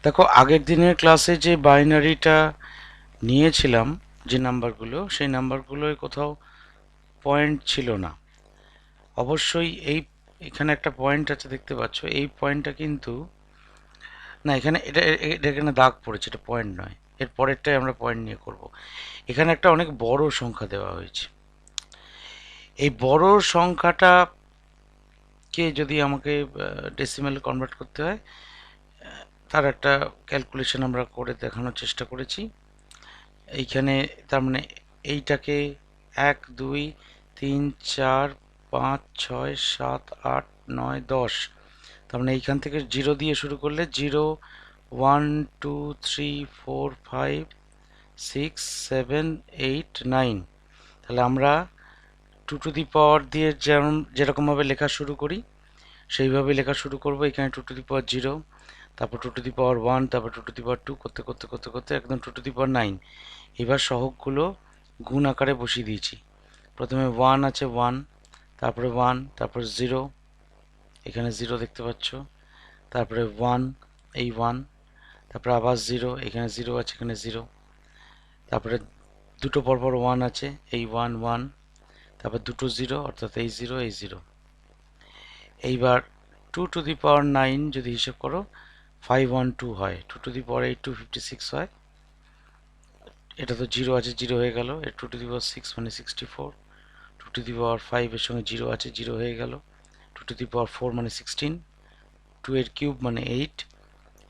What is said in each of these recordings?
দেখো, আগের দিনের ক্লাসে যে বাইনারিটা নিয়েছিলাম, যে নাম্বারগুলো, সেই নাম্বারগুলোয় কোথাও পয়েন্ট ছিল না। অবশ্যই এখানে একটা পয়েন্ট আছে, দেখতে পাচ্ছ। এই পয়েন্টটা কিন্তু না, এখানে এটা এখানে দাগ পড়েছে, এটা পয়েন্ট নয়। এর পরেরটাই আমরা পয়েন্ট নিয়ে করব। এখানে একটা অনেক বড় সংখ্যা দেওয়া হয়েছে। এই বড় সংখ্যাটাকে যদি আমাকে ডেসিমেলে কনভার্ট করতে হয়, তার একটা ক্যালকুলেশন আমরা করে দেখানোর চেষ্টা করেছি এইখানে। তার মানে এইটাকে 1 2 3 4 5 6 7 8 9 10, তার মানে এইখান থেকে 0 দিয়ে শুরু করলে 0 1 2 3 4 5 6 7 8 9। তাহলে আমরা 2 টু দি পাওয়ার দিয়ে যেরকমভাবে লেখা শুরু করি সেইভাবে লেখা শুরু করব। এখানে 2 টু দি পাওয়ার 0, তারপর 2 টু দি পাওয়ার 1, তারপর 2 টু দি পাওয়ার 2, করতে করতে করতে করতে একদম 2 টু দি পাওয়ার 9। এবার সহগগুলো গুণ আকারে বসিয়ে দিয়েছি। প্রথমে 1 আছে, 1, তারপরে 1, তারপর 0, এখানে 0 দেখতে পাচ্ছ, তারপরে 1, এই 1, তারপরে আবার 0, এখানে 0 আছে, এখানে 0, তারপরে দুটো পরপর 1 আছে, এই 1, 1, তারপর দুটো 0, অর্থাৎ এই 0, এই 0। এইবার 2 টু দি পাওয়ার 9 যদি হিসেব করো 512 হয়, 2 টু দি পাওয়ার 8 256 হয়। এটা তো 0 আছে, 0 হয়ে গেল। এর 2 টু দি পাওয়ার 6 মানে 64। 2 টু দি পাওয়ার 5 এর সঙ্গে 0 আছে, 0 হয়ে গেল। 2 টু দি পাওয়ার 4 মানে 16। 2 এর কিউব মানে 8।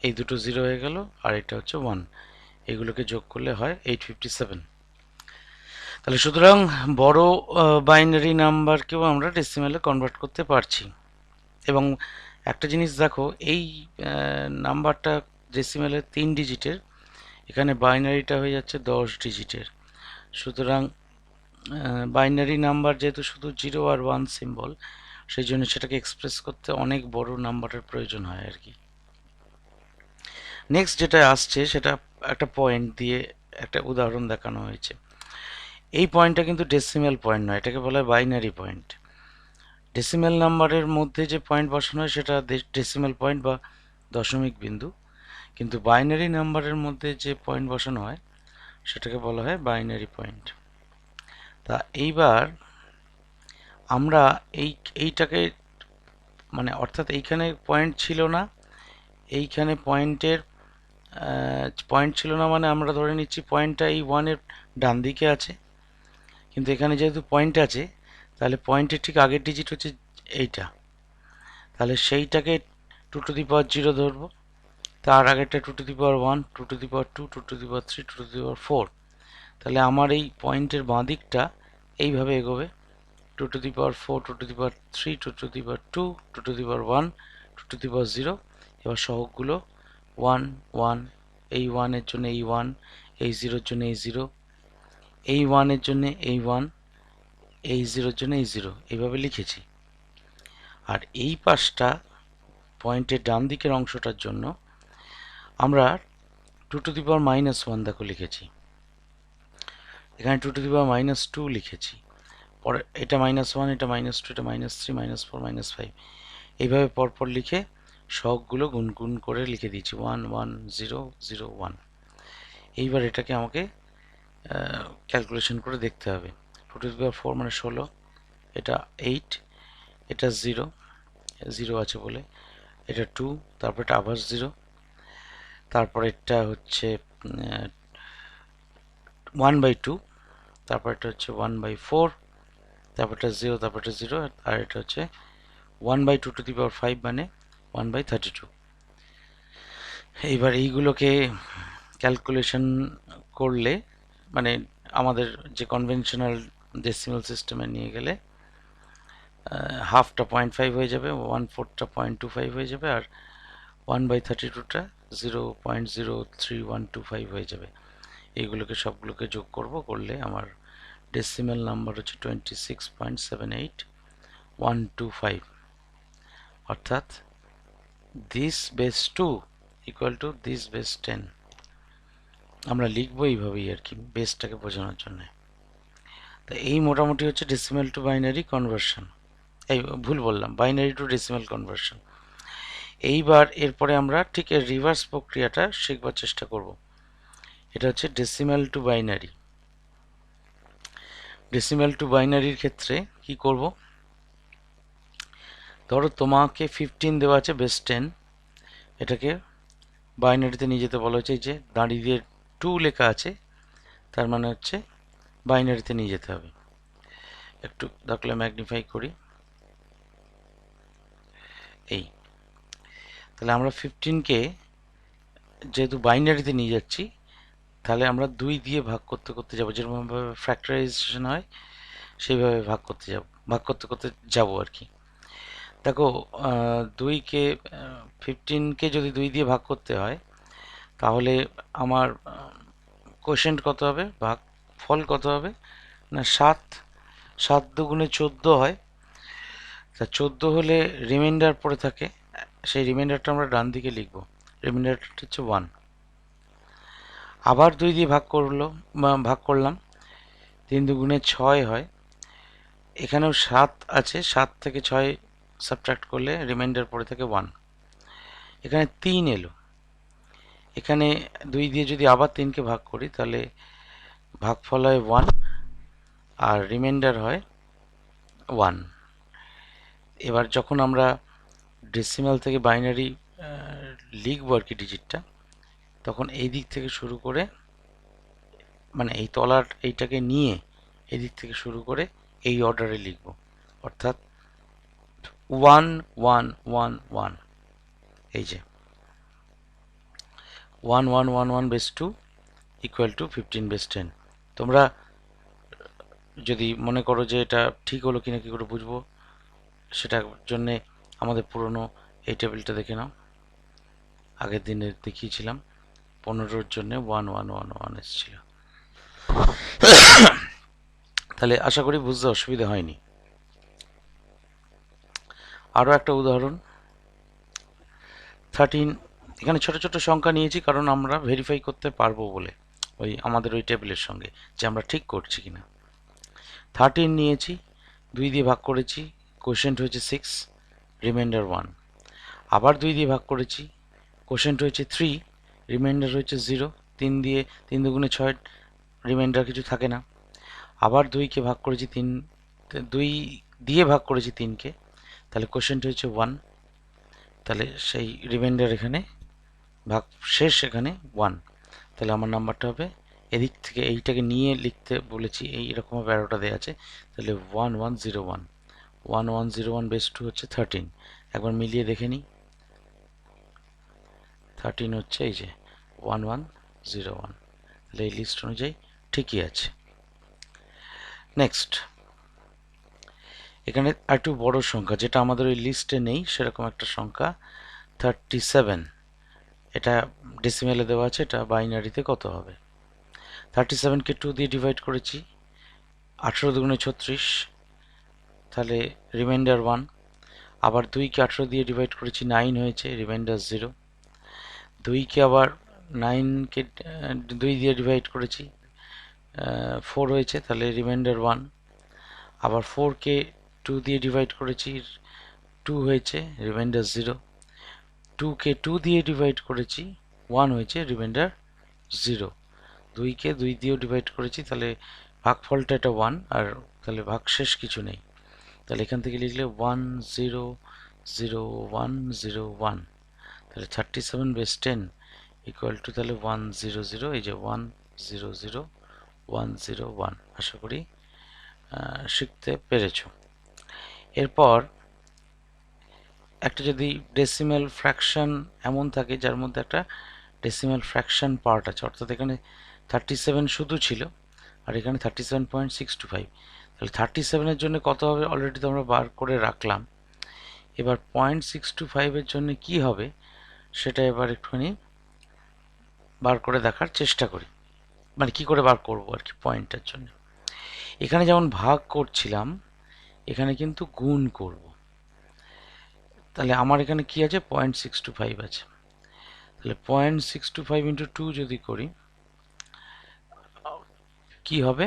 এই দুটো 0 হয়ে গেল, আর এটা হচ্ছে 1। এগুলোকে যোগ করলে হয় 857। তাহলে সুতরাং বড় বাইনারি নাম্বারকেও আমরা ডেসিমেলে কনভার্ট করতে পারছি। এবং একটা জিনিস দেখো, এই নাম্বারটা ডেসিমেলের 3 ডিজিটের, এখানে বাইনারিটা হয়ে যাচ্ছে 10 ডিজিটের। সুতরাং বাইনারি নাম্বার যেহেতু শুধু 0 আর 1 সিম্বল, সেই জন্য সেটাকে এক্সপ্রেস করতে অনেক বড় নাম্বারের প্রয়োজন হয় আর কি। নেক্সট যেটা আসছে সেটা একটা পয়েন্ট দিয়ে একটা উদাহরণ দেখানো হয়েছে। এই পয়েন্টটা কিন্তু ডেসিমেল পয়েন্ট নয়, এটাকে বলা হয় বাইনারি পয়েন্ট। ডেসিমেল নাম্বারের মধ্যে যে পয়েন্ট বসানো হয় সেটা ডেসিমেল পয়েন্ট বা দশমিক বিন্দু, কিন্তু বাইনারি নাম্বারের মধ্যে যে পয়েন্ট বসানো হয় সেটাকে বলা হয় বাইনারি পয়েন্ট। তা এইবার আমরা এইটাকে মানে অর্থাৎ এইখানে পয়েন্ট ছিল না, এইখানে পয়েন্ট ছিল না মানে আমরা ধরে নিচ্ছি পয়েন্টটা এই 1-এর ডান দিকে আছে। কিন্তু এখানে যেহেতু পয়েন্ট আছে, তাহলে পয়েন্টের ঠিক আগের ডিজিট হচ্ছে এইটা। তাহলে সেইটাকে 2 টু দি পাওয়ার 0 ধরবো, তার আগেরটা 2 to the power 1, 2 to the power 2, 2 to the power 3, 2 to the power 4। তাহলে আমার এই পয়েন্টের বাঁ দিকটা এইভাবে এগোবে। 2 to the power 4, 2 to the power 3, 2 to the power 2, 2 to the power 1, 2 to the power 0। এবার সহগগুলো 1, 1, এই 1 এর জন্য এই 1, এই 0-এর জন্য এই 0, এই 1 এর জন্য এই 1, এই 0-এর জন্য এই 0, এইভাবে লিখেছি। আর এই পাশটা পয়েন্টের ডান দিকের অংশটার জন্য আমরা 2 টু দি পাওয়ার -1 দেখো লিখেছি। এখানে 2 টু দি পাওয়ার -2 লিখেছি। পরে এটা -1, এটা -2, এটা -3, -4, -5, এইভাবে পরপর লিখে সহগগুলো গুণ গুণ করে লিখে দিয়েছি 1, 1, 0, 0, 1। এইবার এটাকে আমাকে ক্যালকুলেশন করে দেখতে হবে। 2 টু দি পাওয়ার 4 মানে 16, এটা 8, এটা 0, 0 আছে বলে, এটা 2, তারপর এটা আবার 0, তারপর এটা হচ্ছে 1/2, তারপর এটা হচ্ছে 1/4, তারপর এটা 0, তারপর এটা 0, আর এটা হচ্ছে 1/2 টু দি পাওয়ার 5 মানে 1/32। এইবার এইগুলোকে ক্যালকুলেশন করলে মানে আমাদের যে কনভেনশনাল ডেসিমাল সিস্টেমে নিয়ে গেলে হাফটা 0.5 হয়ে যাবে, 1/4টা 0.25 হয়ে যাবে, আর 1/32টা 0.03125 হয়ে যাবে। এইগুলোকে সবগুলোকে যোগ করলে আমার ডেসিমাল নাম্বার হচ্ছে 26.78125, অর্থাৎ this base 2 equal to this base 10। আমরা লিখবো এইভাবেই আর কি, বেসটাকে বোঝানোর জন্য। তো এই মোটামুটি হচ্ছে ডেসিমাল টু বাইনারি কনভার্সন। এই ভুল বললাম, বাইনারি টু ডেসিমাল কনভার্সন। এইবার এরপরে আমরা ঠিক এর রিভার্স প্রক্রিয়াটা শিখবার চেষ্টা করব। এটা হচ্ছে decimal to binary. Decimal to বাইনারির ক্ষেত্রে কি করব, ধরো তোমাকে 15 দেওয়া আছে বেস 10, এটাকে বাইনারিতে নিয়ে যেতে বলা হয়েছে। এই যে দাঁড়িয়ে দিয়ে 2 লেখা আছে, তার মানে হচ্ছে বাইনারিতে নিয়ে যেতে হবে। একটু দেখলে ম্যাগনিফাই করি, এই তাহলে আমরা 15কে যেহেতু বাইনারিতে নিয়ে যাচ্ছি, তাহলে আমরা 2 দিয়ে ভাগ করতে করতে যাবো, যেরকমভাবে ফ্যাক্টরাইজেশন হয় সেইভাবে ভাগ করতে করতে যাবো আর কি। দেখো 2কে 15কে যদি 2 দিয়ে ভাগ করতে হয়, তাহলে আমার কোশেন্ট কত হবে, ভাগ ফল কত হবে না 7। 7 দুগুণে 14 হয়। তা 14 হলে রিমাইন্ডার পড়ে থাকে, সেই রিমাইন্ডারটা আমরা ডান দিকে লিখব। রিমাইন্ডারটা হচ্ছে 1। আবার 2 দিয়ে ভাগ করলাম, 3 দুগুণে 6 হয়। এখানেও 7 আছে, 7 থেকে 6 সাবট্রাক্ট করলে রিমাইন্ডার পড়ে থাকে 1। এখানে 3 এলো, এখানে 2 দিয়ে যদি আবার 3কে ভাগ করি, তাহলে ভাগফল হয় 1 আর রিমাইন্ডার হয় 1। এবার যখন আমরা ডেসিমাল থেকে বাইনারি লিখবো আর কি ডিজিটটা, তখন এই দিক থেকে শুরু করে, মানে এই তলার এইটাকে নিয়ে এই দিক থেকে শুরু করে এই অর্ডারে লিখব, অর্থাৎ 1 1 1 1। এই যে 1 1 1 1 বেস 2 ইকুয়াল টু 15 বেস 10। তোমরা যদি মনে করো যে এটা ঠিক হলো কিনা কি করে বুঝবো, সেটার জন্যে আমাদের পুরনো এই টেবিলটা দেখে নাও। আগের দিনে দেখিয়েছিলাম 15-র জন্য 1 1 1 1 এসেছিল। তাহলে আশা করি বুঝতে অসুবিধা হয়নি। আরও একটা উদাহরণ 13। এখানে ছোট ছোট সংখ্যা নিয়েছি কারণ আমরা ভেরিফাই করতে পারবো বলে, ওই আমাদের ওই টেবিলের সঙ্গে, যে আমরা ঠিক করছি কিনা। 13 নিয়েছি, 2 দিয়ে ভাগ করেছি, কোশেন্ট হয়েছে 6, রিমাইন্ডার 1। আবার 2 দিয়ে ভাগ করেছি, কোশেন্ট হয়েছে 3, রিমাইন্ডার হয়েছে 0। 3 দুগুণে 6, রিমাইন্ডার কিছু থাকে না। আবার 2কে ভাগ করেছি 2 দিয়ে ভাগ করেছি 3কে, তাহলে কোশেন্ট হয়েছে 1, তাহলে সেই রিমাইন্ডার এখানে ভাগ শেষ এখানে 1। তাহলে আমার নাম্বারটা হবে, এদিক থেকে এইটাকে নিয়ে লিখতে বলেছি, এইরকমভাবে অ্যারোটা দেওয়া আছে, তাহলে 1101। 1101 বেস 2 হচ্ছে 13। একবার মিলিয়ে দেখে নিই, 13 হচ্ছে এই যে 1101, তাহলে এই লিস্ট অনুযায়ী ঠিকই আছে। নেক্সট, এখানে একটু বড় সংখ্যা, যেটা আমাদের ওই লিস্টে নেই সেরকম একটা সংখ্যা 37। এটা ডেসিমেলে দেওয়া আছে, এটা বাইনারিতে কত হবে। 37কে 2 দিয়ে ডিভাইড করেছি, 18 দুগুণে 36, তাহলে রিমাইন্ডার 1। আবার 2কে 18 দিয়ে ডিভাইড করেছি, 9 হয়েছে, রিমাইন্ডার 0। 2কে আবার 9কে 2 দিয়ে ডিভাইড করেছি, 4 হয়েছে, তাহলে রিমাইন্ডার 1। আবার 4কে 2 দিয়ে ডিভাইড করেছি, 2 হয়েছে, রিমাইন্ডার 0। 2কে 2 দিয়ে ডিভাইড করেছি, 1 হয়েছে, রিমাইন্ডার 0। 2কে 2 দিয়েও ডিভাইড করেছি, তাহলে ভাগফলটা এটা 1, আর তাহলে ভাগশেষ কিছু নেই। তাহলে এখান থেকে লিখলে 1 0 0 1 0 1, তাহলে 37 বেস 10 ইকুয়াল টু তাহলে 1 0 0, এই যে 1 0 0 1 0 1। আশা করি শিখতে পেরেছ। এরপর একটা যদি ডেসিমাল ফ্র্যাকশন এমন থাকে যার মধ্যে একটা ডেসিমাল ফ্র্যাকশন পার্ট আছে, অর্থাৎ এখানে 37 শুধু ছিল আর এখানে 37.625, তাহলে 37-এর জন্য কত হবে অলরেডি তো আমরা বার করে রাখলাম। এবার 0.625-এর জন্য কি হবে সেটা এবার একটুখানি বার করে দেখার চেষ্টা করি, মানে কি করে বার করব আর কি পয়েন্টের জন্য। এখানে যেমন ভাগ করছিলাম, এখানে কিন্তু গুণ করব। তাহলে আমার এখানে কি আছে, 0.625 আছে, তাহলে 0.625 ইন্টু 2 যদি করি কি হবে,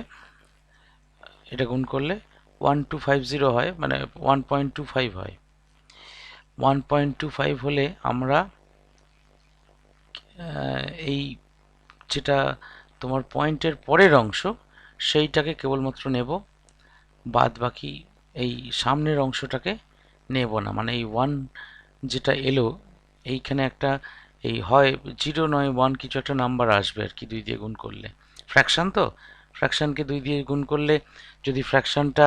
এটা গুণ করলে 1250 হয়, মানে 1.25 হয়। 1.25 হলে আমরা এই যেটা তোমার পয়েন্টের পরের অংশ সেইটাকে কেবলমাত্র নেব, বাদ বাকি এই সামনের অংশটাকে নেব না। মানে এই 1 যেটা এলো এইখানে একটা এই হয় 0 নয় 1 কিছু একটা নাম্বার আসবে আর কি 2 দিয়ে গুণ করলে। ফ্র্যাকশন তো, ফ্র্যাকশনকে 2 দিয়ে গুণ করলে যদি ফ্র্যাকশনটা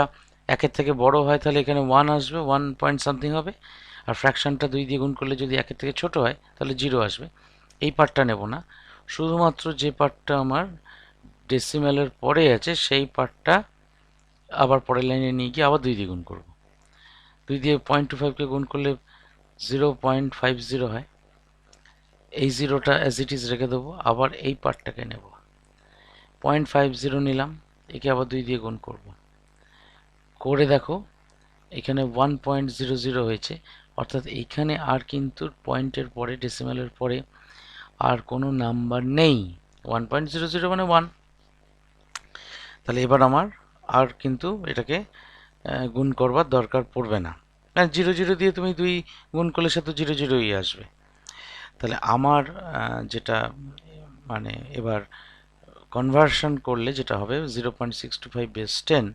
1-এর থেকে বড় হয় তাহলে এখানে 1 আসবে, 1 পয়েন্ট সামথিং হবে। আর ফ্র্যাকশনটা 2 দিয়ে গুণ করলে যদি 1-এর থেকে ছোট হয় তাহলে 0 আসবে। এই পার্টটা নেব না, শুধুমাত্র যে পার্টটা আমার ডেসিমেলের পরে আছে সেই পার্টটা আবার পরের লাইনে নিয়ে গিয়ে আবার 2 দিয়ে গুণ করব। 2 দিয়ে 0.25কে গুণ করলে 0.50 হয়। এই জিরোটা অ্যাজ ইট ইজ রেখে দেবো, আবার এই পার্টটাকে নেব, 0.50 নিলাম, একে আবার 2 দিয়ে গুণ করব। করে দেখো এখানে 1.00 হয়েছে, অর্থাৎ এইখানে আর কিন্তু পয়েন্টের পরে ডেসিমেলের পরে আর কোনো নাম্বার নেই। 1.00 মানে 1। তাহলে এবার আমার আর কিন্তু এটাকে গুণ করবার দরকার পড়বে না। 0 দিয়ে তুমি 2 গুণ করলে সে তো 0ই আসবে। তাহলে আমার যেটা মানে এবার কনভার্সন করলে যেটা হবে 0.625 বেস 10,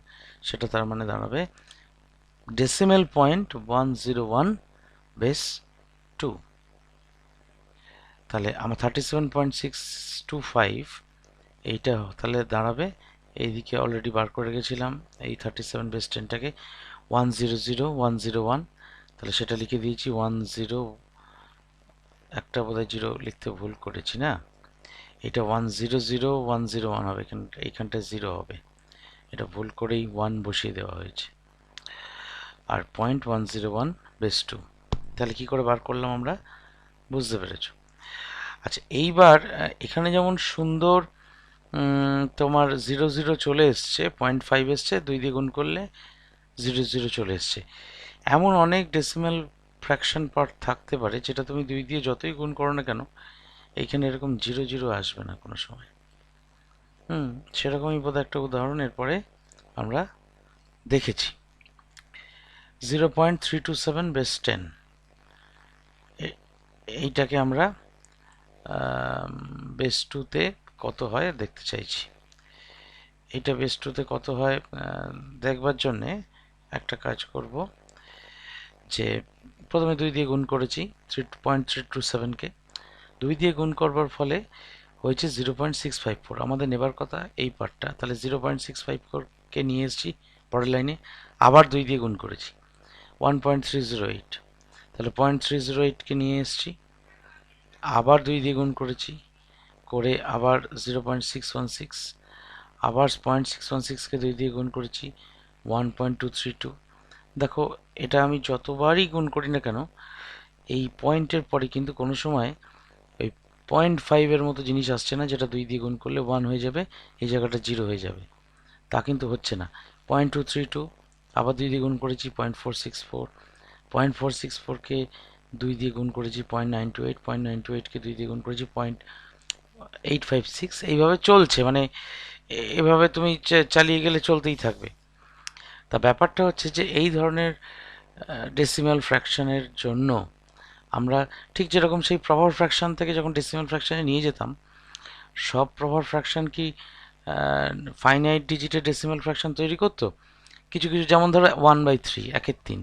সেটা তার মানে দাঁড়াবে ডেসিমেল পয়েন্ট 101 বেস 2। তাহলে আমার 37.625 এইটা তাহলে দাঁড়াবে, এইদিকে অলরেডি বার করে রেখেছিলাম এই 37 বেস 10টাকে 100,101, তাহলে সেটা লিখে দিয়েছি 10, একটা বোধহয় 0 লিখতে ভুল করেছি না, এটা 100,101 হবে, এইখানটা 0 হবে, এটা ভুল করেই 1 বসিয়ে দেওয়া হয়েছে। আর 0.101 বেস 2, তাহলে কি করে বার করলাম আমরা বুঝতে পেরেছ। আচ্ছা এইবার এখানে যেমন সুন্দর তোমার 0 চলে এসছে, 0.5 এসছে, 2 দিয়ে গুণ করলে 0 চলে এসছে। এমন অনেক ডেসিমেল ফ্র্যাকশন পার্ট থাকতে পারে যেটা তুমি 2 দিয়ে যতই গুণ করো না কেন এইখানে এরকম 0 আসবে না কোনো সময়। সেরকমই বোধহয় একটা উদাহরণ এরপরে আমরা দেখেছি। 0.327 বেস 10, এইটাকে আমরা বেস 2তে কত হয় দেখতে চাইছি। এইটা বেস 2তে কত হয় দেখবার জন্যে একটা কাজ করব, যে প্রথমে 2 দিয়ে গুণ করেছি 3.327কে, 2 দিয়ে গুণ করবার ফলে হয়েছে 0.654, আমাদের নেবার কথা এই পার্টটা, তাহলে 0.654কে নিয়ে এসেছি পরের লাইনে, আবার 2 দিয়ে গুণ করেছি 1.308, তাহলে 0.308কে নিয়ে এসেছি, আবার 2 দিয়ে গুণ করেছি, করে আবার 0.616, আবার 0.616কে 2 দিয়ে গুণ করেছি 1.232। দেখো এটা আমি যতবারই গুণ করি না কেন এই পয়েন্টের পরে কিন্তু কোনো সময় ওই 0.5-এর মতো জিনিস আসছে না, যেটা 2 দিয়ে গুণ করলে 1 হয়ে যাবে, এই জায়গাটা 0 হয়ে যাবে, তা কিন্তু হচ্ছে না। 0.232 আবার 2 দিয়ে গুণ করেছি 0.464, 0.464কে 2 দিয়ে গুণ করেছি 0.928, 0.928কে 2 দিয়ে গুণ করেছি 0.856, এইভাবে চলছে, মানে এভাবে তুমি চালিয়ে গেলে চলতেই থাকবে। তা ব্যাপারটা হচ্ছে যে এই ধরনের ডেসিমাল ফ্র্যাকশনের জন্য আমরা ঠিক যেরকম সেই প্রপার ফ্র্যাকশন থেকে যখন ডেসিমাল ফ্র্যাকশনে নিয়ে যেতাম, সব প্রপার ফ্র্যাকশন কি ফাইনাইট ডিজিটের ডেসিমাল ফ্র্যাকশন তৈরি করতো? কিছু কিছু, যেমন ধরো 1/3, 1/3,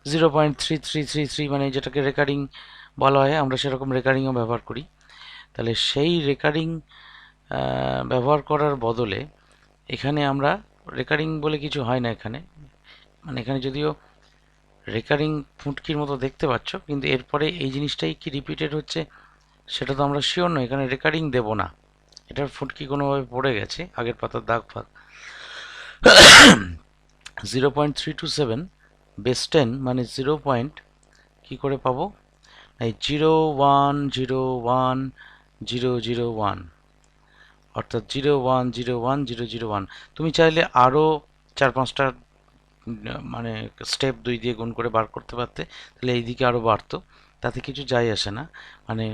0.3333, মানে যেটাকে রেকারিং বলা হয়, আমরা সেরকম রেকারিংও ব্যবহার করি। তাহলে সেই রেকারিং ব্যবহার করার বদলে এখানে আমরা রেকারিং বলে কিছু হয় না এখানে, মানে এখানে যদিও রেকারিং ফুটকির মতো দেখতে পাচ্ছ, কিন্তু এরপরে এই জিনিসটাই কি রিপিটেড হচ্ছে সেটা তো আমরা শিওর নই, এখানে রেকারিং দেব না, এটার ফুটকি কোনোভাবে পড়ে গেছে আগের পাতার দাগ ফাগ। 0.327 বেস 10 মানে 0 পয়েন্ট কী করে পাবো, এই 0101001, অর্থাৎ 0101001। তুমি চাইলে আরও 4-5টা মানে স্টেপ 2 দিয়ে গুণ করে বার করতে পারতে, তাহলে এইদিকে আরও বাড়তো, তাতে কিছু যায় আসে না। মানে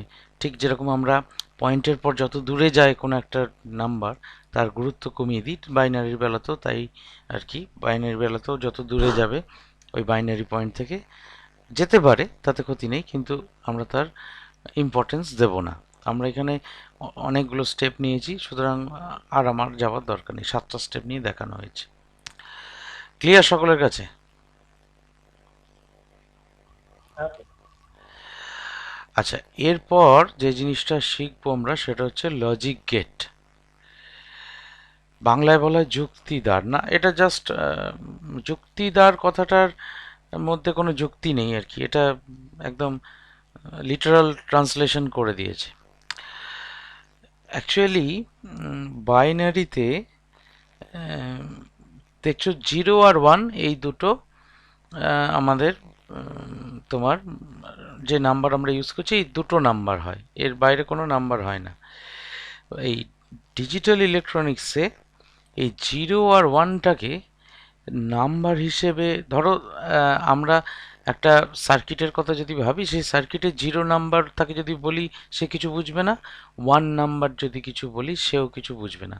ঠিক যেরকম আমরা পয়েন্টের পর যত দূরে যায় কোনো একটা নাম্বার তার গুরুত্ব কমিয়ে দিই, বাইনারির বেলাতেও তাই আর কি, বাইনারির বেলাতেও যত দূরে যাবে ওই বাইনারি পয়েন্ট থেকে যেতে পারে, তাতে ক্ষতি নেই, কিন্তু আমরা তার ইম্পর্টেন্স দেব না। আমরা এখানে অনেকগুলো স্টেপ নিয়েছি, সুতরাং আর আমার যাওয়ার দরকার নেই, 7টা স্টেপ নিয়ে দেখানো হয়েছে। ক্লিয়ার সকলের কাছে? আচ্ছা, এরপর যে জিনিসটা শিখবো আমরা সেটা হচ্ছে লজিক গেট। বাংলায় বলা হয় যুক্তিদ্বার, না এটা জাস্ট যুক্তিদ্বার কথাটার মধ্যে কোনো যুক্তি নেই আর কি, এটা একদম লিটারাল ট্রান্সলেশন করে দিয়েছে। অ্যাকচুয়ালি বাইনারিতে দেখছো 0 আর 1 এই দুটো আমাদের তোমার যে নাম্বার আমরা ইউজ করছি এই দুটো নাম্বার হয়, এর বাইরে কোনো নাম্বার হয় না। এই ডিজিটাল ইলেকট্রনিক্সে এই 0 আর 1টাকে নাম্বার হিসেবে ধরো, আমরা একটা সার্কিটের কথা যদি ভাবি, সেই সার্কিটে 0 নাম্বার তাকে যদি বলি সে কিছু বুঝবে না, 1 নাম্বার যদি কিছু বলি সেও কিছু বুঝবে না।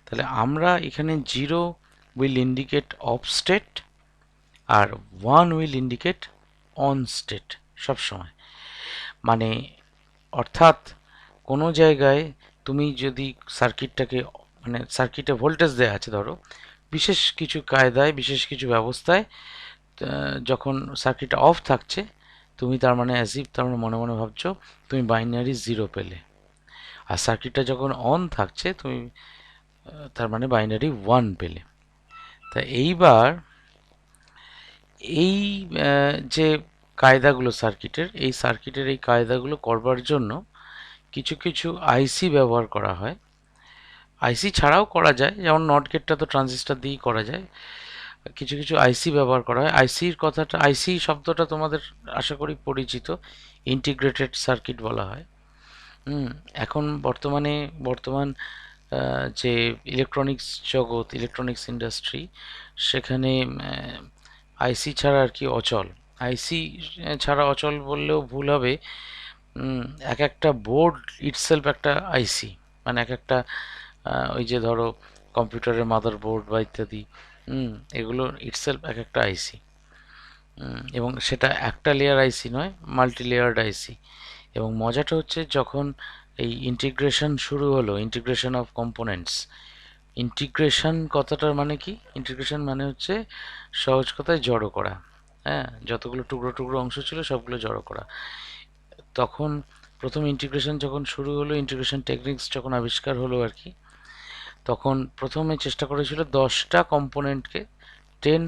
তাহলে আমরা এখানে 0 উইল ইন্ডিকেট অফ স্টেট আর 1 উইল ইন্ডিকেট অন স্টেট সবসময়। মানে অর্থাৎ কোনো জায়গায় তুমি যদি সার্কিটটাকে, মানে সার্কিটে ভোল্টেজ দেওয়া আছে ধরো, বিশেষ কিছু কায়দায় বিশেষ কিছু ব্যবস্থায় যখন সার্কিটটা অফ থাকছে, তুমি তার মানে অ্যাজিভ, তার মানে মনে মনে ভাবছো তুমি বাইনারি 0 পেলে। আর সার্কিটটা যখন অন থাকছে তুমি তার মানে বাইনারি 1 পেলে। তা এইবার এই যে কায়দাগুলো সার্কিটের, এই সার্কিটের এই কায়দাগুলো করবার জন্য কিছু কিছু আইসি ব্যবহার করা হয়। আইসি ছাড়াও করা যায়, যেমন নট গেটটা তো ট্রানজিস্টর দিয়েই করা যায়। কিছু কিছু আইসি ব্যবহার করা হয়। আইসির কথাটা, আইসি শব্দটা তোমাদের আশা করি পরিচিত, ইন্টিগ্রেটেড সার্কিট বলা হয়। এখন বর্তমান যে ইলেকট্রনিক্স জগৎ, ইলেকট্রনিক্স ইন্ডাস্ট্রি, সেখানে আইসি ছাড়া আর কি অচল। আইসি ছাড়া অচল বললেও ভুল হবে। এক একটা বোর্ড ইটসেলফ একটা আইসি, মানে এক একটা ওই যে ধরো কম্পিউটারের মাদার বোর্ড বা ইত্যাদি, এগুলো ইটসেলফ এক একটা আইসি। এবং সেটা একটা লেয়ার আইসি নয়, মাল্টি লেয়ার্ড আইসি। এবং মজাটা হচ্ছে যখন এই ইন্টিগ্রেশন শুরু হলো, ইন্টিগ্রেশন অফ কম্পোনেন্টস। ইন্টিগ্রেশন কথাটার মানে কি? ইন্টিগ্রেশন মানে হচ্ছে সহজ কথায় জড়ো করা। হ্যাঁ, যতগুলো টুকরো টুকরো অংশ ছিল সবগুলো জড়ো করা। তখন প্রথম ইন্টিগ্রেশন যখন শুরু হলো, ইন্টিগ্রেশন টেকনিক্স যখন আবিষ্কার হলো আর কি, তখন প্রথমে চেষ্টা করেছিল 10টা কম্পোনেন্টকে, 10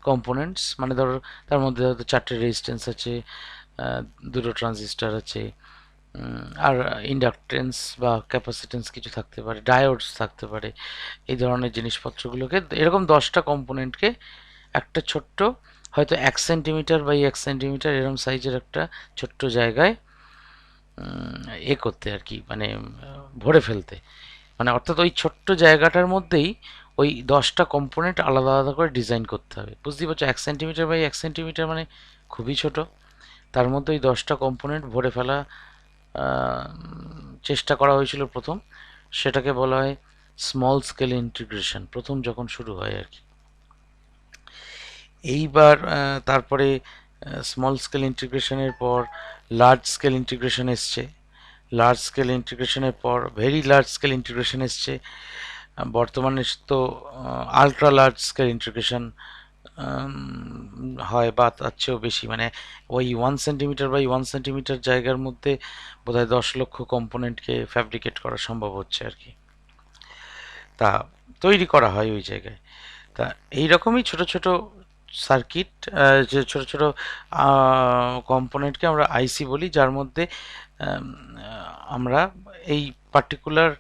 কম্পোনেন্টস, মানে ধরো তার মধ্যে হয়তো 4টে রেজিস্ট্যান্স আছে, দুটো ট্রানজিস্টার আছে, আর ইন্ডাকটেন্স বা ক্যাপাসিটেন্স কিছু থাকতে পারে, ডায়োডস থাকতে পারে, এই ধরনের জিনিসপত্রগুলোকে, এরকম 10টা কম্পোনেন্টকে একটা ছোট্ট, হয়তো 1 সেন্টিমিটার বাই 1 সেন্টিমিটার এরকম সাইজের একটা ছোট্ট জায়গায় করতে আর কি, মানে ভরে ফেলতে। মানে অর্থাৎ ওই ছোট্ট জায়গাটার মধ্যেই ওই 10টা কম্পোনেন্ট আলাদা আলাদা করে ডিজাইন করতে হবে। বুঝতেই পারছো, 1 সেন্টিমিটার বাই 1 সেন্টিমিটার মানে খুবই ছোট। তার মধ্যে ওই 10টা কম্পোনেন্ট ভরে ফেলা চেষ্টা করা হয়েছিল প্রথম। সেটাকে বলা হয় স্মল স্কেল ইন্টিগ্রেশন, প্রথম যখন শুরু হয় আর কি। এইবার তারপরে স্মল স্কেল ইন্টিগ্রেশনের পর লার্জ স্কেল ইন্টিগ্রেশন এসছে। লার্জ স্কেল ইন্টিগ্রেশনের পর ভেরি লার্জ স্কেল ইন্টিগ্রেশন এসছে। বর্তমানে তো আলট্রা লার্জ স্কেল ইন্টিগ্রেশন হয়, বা তার চেয়েও বেশি, মানে ওই 1 সেন্টিমিটার বাই 1 সেন্টিমিটার জায়গার মধ্যে বোধহয় 10 লক্ষ কম্পোনেন্টকে ফ্যাব্রিকেট করা সম্ভব হচ্ছে আর কি, তা তৈরি করা হয় ওই জায়গায়। তা এইরকমই ছোট ছোট সার্কিট, যে ছোট ছোট কম্পোনেন্টকে আমরা আইসি বলি, যার মধ্যে আমরা এই পার্টিকুলার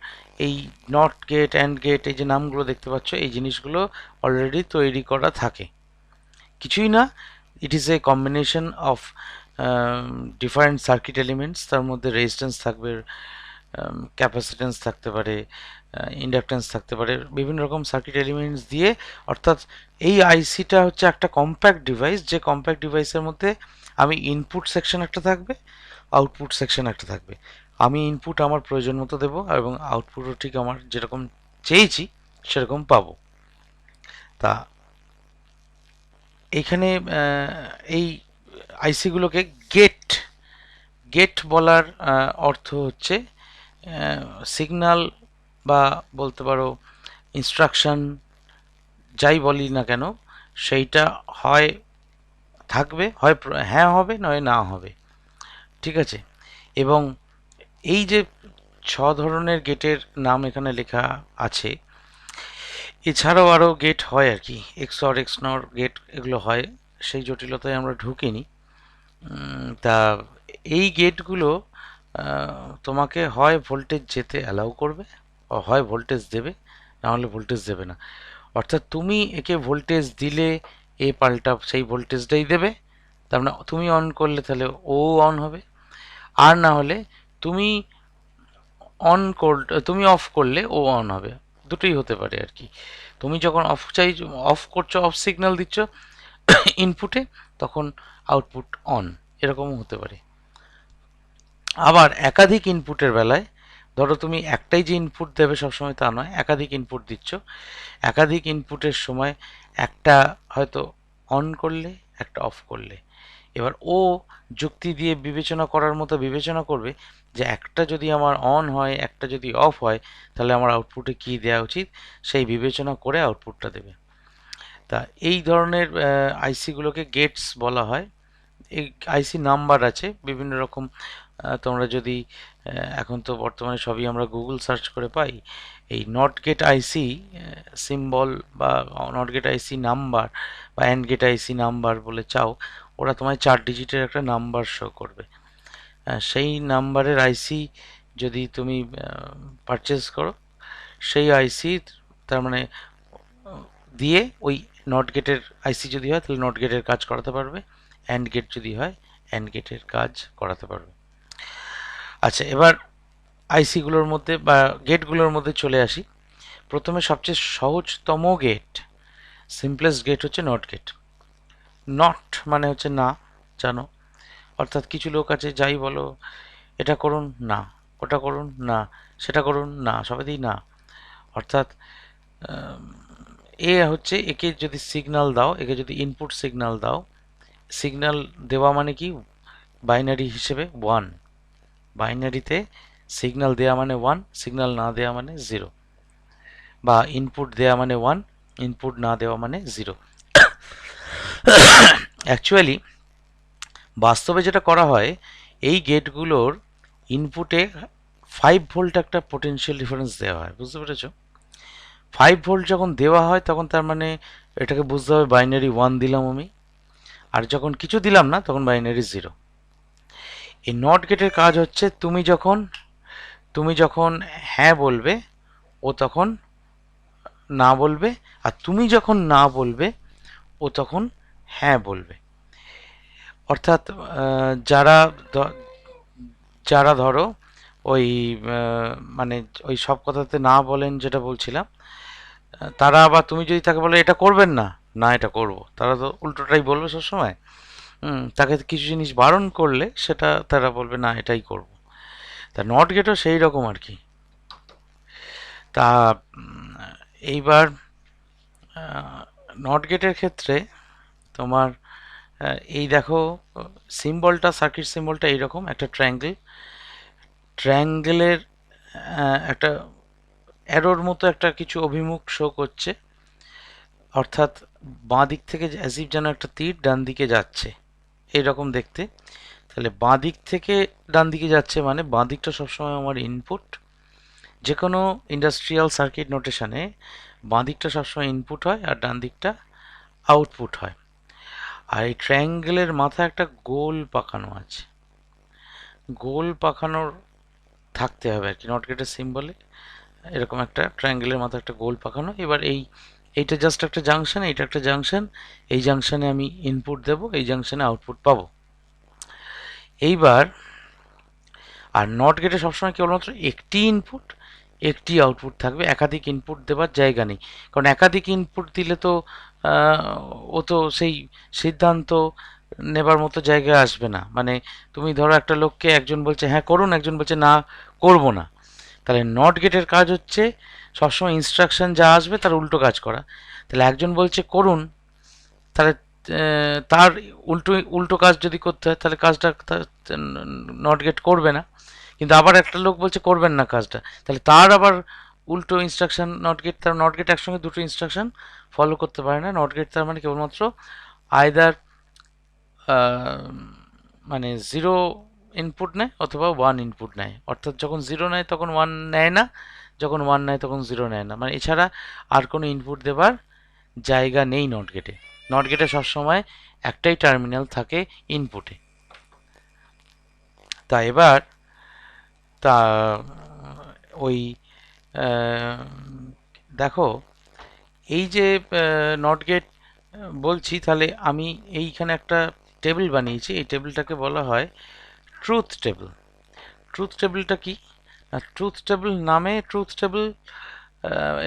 এই নট গেট, অ্যান্ড গেট, এই যে নামগুলো দেখতে পাচ্ছ, এই জিনিসগুলো অলরেডি তৈরি করা থাকে। কিছুই না, it is a combination of different circuit elements. তার মধ্যে রেজিস্ট্যান্স থাকবে, ক্যাপাসিটেন্স থাকতে পারে, ইন্ডাকটেন্স থাকতে পারে, বিভিন্ন রকম সার্কিট এলিমেন্টস দিয়ে। অর্থাৎ এই আইসিটা হচ্ছে একটা কম্প্যাক্ট ডিভাইস, যে কম্প্যাক্ট ডিভাইসের মধ্যে আমি ইনপুট সেকশন একটা থাকবে, আউটপুট সেকশন একটা থাকবে। আমি ইনপুট আমার প্রয়োজন মতো দেবো এবং আউটপুটও ঠিক আমার যেরকম চেয়েছি সেরকম পাবো। তা এইখানে এই আইসিগুলোকে গেট গেট বলার অর্থ হচ্ছে সিগন্যাল বা বলতে পারো ইনস্ট্রাকশন, যাই বলি না কেন, সেইটা হয় থাকবে, হয় হ্যাঁ হবে নয় না হবে, ঠিক আছে। এবং এই যে 6 ধরনের গেটের নাম এখানে লেখা আছে, এছাড়াও আরও গেট হয় আর কি, এক্সঅর এক্সনর গেট এগুলো হয়, সেই জটিলতায় আমরা ঢুকিনি। তা এই গেটগুলো তোমাকে হয় ভোল্টেজ যেতে অ্যালাউ করবে, হয় ভোল্টেজ দেবে, না হলে ভোল্টেজ দেবে না। অর্থাৎ তুমি একে ভোল্টেজ দিলে এ পাল্টা সেই ভোল্টেজটাই দেবে, তার মানে তুমি অন করলে তাহলে ও অন হবে, আর না হলে তুমি তুমি অফ করলে ও অন হবে, দুটোই হতে পারে আর কি। তুমি যখন অফ করছো, অফ সিগন্যাল দিচ্ছ ইনপুটে, তখন আউটপুট অন, এরকমও হতে পারে। আবার একাধিক ইনপুটের বেলায়, ধরো তুমি একটাই যে ইনপুট দেবে সবসময় তা নয়, একাধিক ইনপুট দিচ্ছ, একাধিক ইনপুটের সময় একটা হয়তো অন করলে, একটা অফ করলে, এবার ও যুক্তি দিয়ে বিবেচনা করার মতো বিবেচনা করবে যে একটা যদি আমার অন হয়, একটা যদি অফ হয়, তাহলে আমার আউটপুটে কী দেওয়া উচিত, সেই বিবেচনা করে আউটপুটটা দেবে। তা এই ধরনের আইসিগুলোকে গেটস বলা হয়। এই আইসি নাম্বার আছে বিভিন্ন রকম, তোমরা যদি এখন তো বর্তমানে সবই আমরা গুগল সার্চ করে পাই, এই নট গেট আইসি সিম্বল বা নট গেট আইসি নাম্বার বা অ্যান্ড গেট আইসি নাম্বার বলে চাও, ওরা তোমায় 4 ডিজিটের একটা নাম্বার শো করবে। সেই নাম্বারের আইসি যদি তুমি পারচেস করো, সেই আইসি তার মানে দিয়ে ওই নট গেটের আইসি যদি হয় তাহলে নট গেটের কাজ করাতে পারবে, অ্যান্ড গেট যদি হয় অ্যান্ড গেটের কাজ করাতে পারবে। আচ্ছা, এবার আইসিগুলোর মধ্যে বা গেটগুলোর মধ্যে চলে আসি। প্রথমে সবচেয়ে সহজতম গেট, সিম্পলেস্ট গেট হচ্ছে নট গেট। নট মানে হচ্ছে না, জানো, অর্থাৎ কিছু লোক আছে যাই বলো, এটা করুন না, ওটা করুন না, সেটা করুন না, সবাই না। অর্থাৎ এ হচ্ছে, একে যদি সিগন্যাল দাও, একে যদি ইনপুট সিগন্যাল দাও, সিগন্যাল দেওয়া মানে কি, বাইনারি হিসেবে 1, বাইনারিতে সিগন্যাল দেওয়া মানে 1, সিগন্যাল না দেওয়া মানে 0, বা ইনপুট দেওয়া মানে 1, ইনপুট না দেওয়া মানে 0। অ্যাকচুয়ালি বাস্তবে যেটা করা হয়, এই গেটগুলোর ইনপুটে 5 ভোল্ট একটা পোটেনশিয়াল ডিফারেন্স দেওয়া হয়, বুঝতে পেরেছো? 5 ভোল্ট যখন দেওয়া হয় তখন তার মানে এটাকে বুঝতে হবে বাইনারি 1 দিলাম আমি, আর যখন কিছু দিলাম না তখন বাইনারি 0। এই নট গেটের কাজ হচ্ছে তুমি যখন হ্যাঁ বলবে ও তখন না বলবে, আর তুমি যখন না বলবে ও তখন হ্যাঁ বলবে। অর্থাৎ যারা যারা ধরো ওই মানে ওই সব কথাতে না বলেন, যেটা বলছিলাম, তারা আবার তুমি যদি তাকে বলে এটা করবেন না, না এটা করব, তারা তো উল্টোটাই বলবে সবসময়। তাকে কিছু জিনিস বারণ করলে সেটা তারা বলবে না এটাই করব। তা নট গেটও সেই রকম আর কি। তা এইবার নট গেটের ক্ষেত্রে তোমার এই দেখো, সিম্বলটা, সার্কিট সিম্বলটা এইরকম একটা ট্রায়াঙ্গেলের একটা অ্যারোর মতো একটা কিছু অভিমুখ শো করছে, অর্থাৎ বাঁ দিক থেকে অ্যাজিভ যেন একটা তীর ডান দিকে যাচ্ছে, এইরকম দেখতে। তাহলে বাঁ দিক থেকে ডান দিকে যাচ্ছে মানে বাঁ দিকটা সবসময় আমার ইনপুট, যে কোনো ইন্ডাস্ট্রিয়াল সার্কিট নোটেশনে বাঁ দিকটা সবসময় ইনপুট হয় আর ডান দিকটা আউটপুট হয়। আর এই ট্রায়াঙ্গেলের মাথায় একটা গোল পাকানো আছে, গোল পাকানোর থাকতে হবে আর কি, নট গেটের সিম্বলে এরকম একটা ট্রায়াঙ্গেলের মাথায় একটা গোল পাকানো। এবার এইটা জাস্ট একটা জাংশন, এইটা একটা জাংশন, এই জাংশনে আমি ইনপুট দেব, এই জাংশনে আউটপুট পাবো। এইবার আর নট গেটে সবসময় কেবলমাত্র একটি ইনপুট একটি আউটপুট থাকবে, একাধিক ইনপুট দেওয়ার জায়গা নেই। কারণ একাধিক ইনপুট দিলে তো ও তো সেই সিদ্ধান্ত নেবার মতো জায়গায় আসবে না। মানে তুমি ধরো একটা লোককে, একজন বলছে হ্যাঁ করুন, একজন বলছে না করব না, তাহলে নট গেটের কাজ হচ্ছে সবসময় ইনস্ট্রাকশন যা আসবে তার উল্টো কাজ করা। তাহলে একজন বলছে করুন, তাহলে তার উল্টো উল্টো কাজ যদি করতে হয় তাহলে কাজটা নট গেট করবে না, কিন্তু আবার একটা লোক বলছে করবেন না কাজটা, তাহলে তার আবার উল্টো ইনস্ট্রাকশন নট গেট। তার নট গেট একসঙ্গে দুটো ইনস্ট্রাকশন ফলো করতে পারে না। নট গেট তার মানে কেবলমাত্র আইদার মানে জিরো ইনপুট নেয় অথবা ওয়ান ইনপুট নেয়, অর্থাৎ যখন জিরো নেয় তখন ওয়ান নেয় না, যখন ওয়ান নেয় তখন জিরো নেয় না, মানে এছাড়া আর কোনো ইনপুট দেবার জায়গা নেই নট গেটে। নট গেটে সবসময় একটাই টার্মিনাল থাকে ইনপুটে। তা এবার তা ওই দেখো এই যে নট গেট বলছি, তাহলে আমি এইখানে একটা টেবিল বানিয়েছি, এই টেবিলটাকে বলা হয় ট্রুথ টেবিল। ট্রুথ টেবিলটা কি? ট্রুথ টেবিল নামে ট্রুথ টেবিল,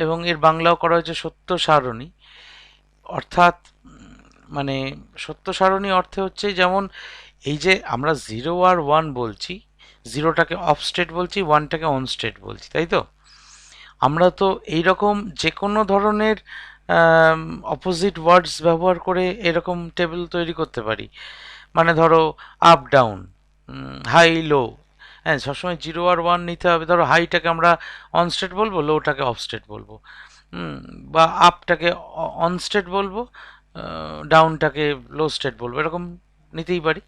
এবং এর বাংলাও করা হয়েছে সত্য সারণী। অর্থাৎ মানে সত্য সারণী অর্থে হচ্ছে যেমন এই যে আমরা জিরো আর ওয়ান বলছি, জিরোটাকে অফ স্টেট বলছি, ওয়ানটাকে অন স্টেট বলছি, তাই তো? আমরা তো এইরকম যে কোনো ধরনের অপোজিট ওয়ার্ডস ব্যবহার করে এরকম টেবিল তৈরি করতে পারি। মানে ধরো আপ ডাউন, হাই লো, হ্যাঁ সবসময় জিরো আর ওয়ান নিতে হবে। ধরো হাইটাকে আমরা অন স্টেট বলবো, লোটাকে অফ স্টেট বলবো, বা আপটাকে অন স্টেট বলবো, ডাউনটাকে লো স্টেট বলবো, এরকম নিতেই পারি।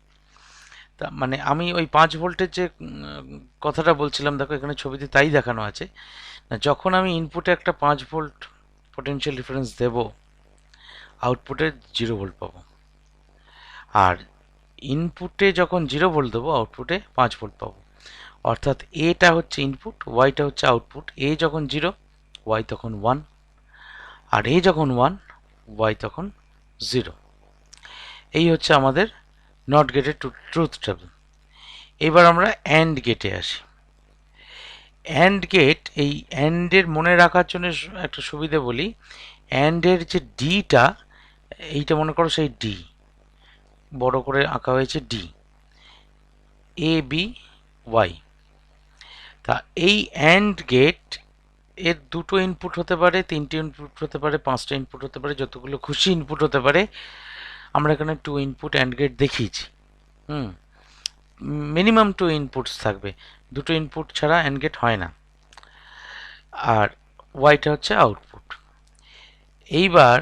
তা মানে আমি ওই 5 ভোল্টের যে কথাটা বলছিলাম, দেখো এখানে ছবিতে তাই দেখানো আছে। যখন আমি ইনপুটে একটা 5 ভোল্ট পোটেনশিয়াল ডিফারেন্স দেব, আউটপুটে 0 ভোল্ট পাবো। আর ইনপুটে যখন 0 ভোল্ট দেবো, আউটপুটে 5 ভোল্ট পাবো। অর্থাৎ এটা হচ্ছে ইনপুট, ওয়াইটা হচ্ছে আউটপুট। এ যখন 0, ওয়াই তখন 1, আর এ যখন 1, ওয়াই তখন 0। এই হচ্ছে আমাদের নট গেটের ট্রুথ টেবিল। এবার আমরা অ্যান্ড গেটে আসি। অ্যান্ড গেট, এই অ্যান্ডের মনে রাখার জন্য একটা সুবিধে বলি। অ্যান্ডের যে ডিটা, এইটা মনে করো সেই ডি, বড় করে আঁকা হয়েছে ডি, এ বি ওয়াই। তা এই অ্যান্ড গেট এর দুটো ইনপুট হতে পারে, তিনটে ইনপুট হতে পারে, পাঁচটা ইনপুট হতে পারে, যতগুলো খুশি ইনপুট হতে পারে। আমরা এখানে 2 ইনপুট অ্যান্ড গেট দেখিয়েছি। মিনিমাম 2 ইনপুটস থাকবে, দুটো ইনপুট ছাড়া অ্যান্ড গেট হয় না। আর ওয়াইটা হচ্ছে আউটপুট। এইবার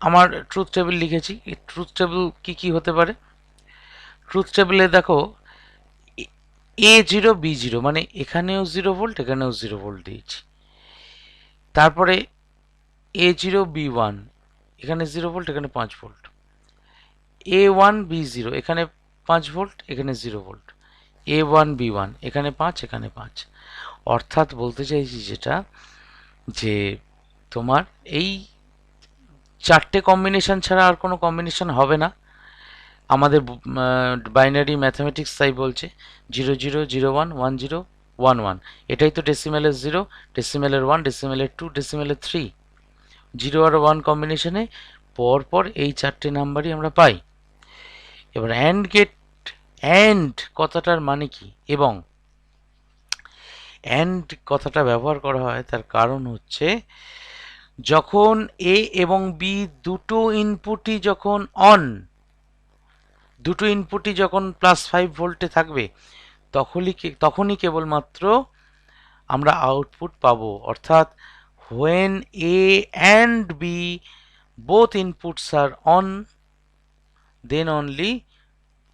আমার ট্রুথ টেবিল লিখেছি। ট্রুথ টেবিল কি কি হতে পারে? ট্রুথ টেবিলে দেখো A0 B0, মানে এখানেও 0 ভোল্ট, এখানেও 0 ভোল্ট দিয়েছি। তারপরে A0 B1, এখানে 0 ভোল্ট, এখানে 5 ভোল্ট। A1 B0, এখানে 5 ভোল্ট, এখানে 0 ভোল্ট। A1 B1, এখানে 5, এখানে 5। অর্থাৎ বলতে চাইছি যেটা, যে তোমার এই চারটে কম্বিনেশন ছাড়া আর কোনো কম্বিনেশন হবে না। আমাদের বাইনারি ম্যাথামেটিক্স তাই বলছে 00011011। এটাই তো ডেসিমেলের 0, ডেসিমেলের 1, ডেসিমেলের 2, ডেসিমেলের 3। 0 আর 1 কম্বিনেশনে পরপর এই চারটে নাম্বারই আমরা পাই। এবার অ্যান্ড গেট, অ্যান্ড কথাটার মানে কি এবং অ্যান্ড কথাটা ব্যবহার করা হয় তার কারণ হচ্ছে যখন এ এবং বি দুটো ইনপুটই যখন অন, দুটো ইনপুটই যখন +5 ভোল্টে থাকবে, তখনই কেবলমাত্র আমরা আউটপুট পাবো। অর্থাৎ when A and B both inputs are on, then only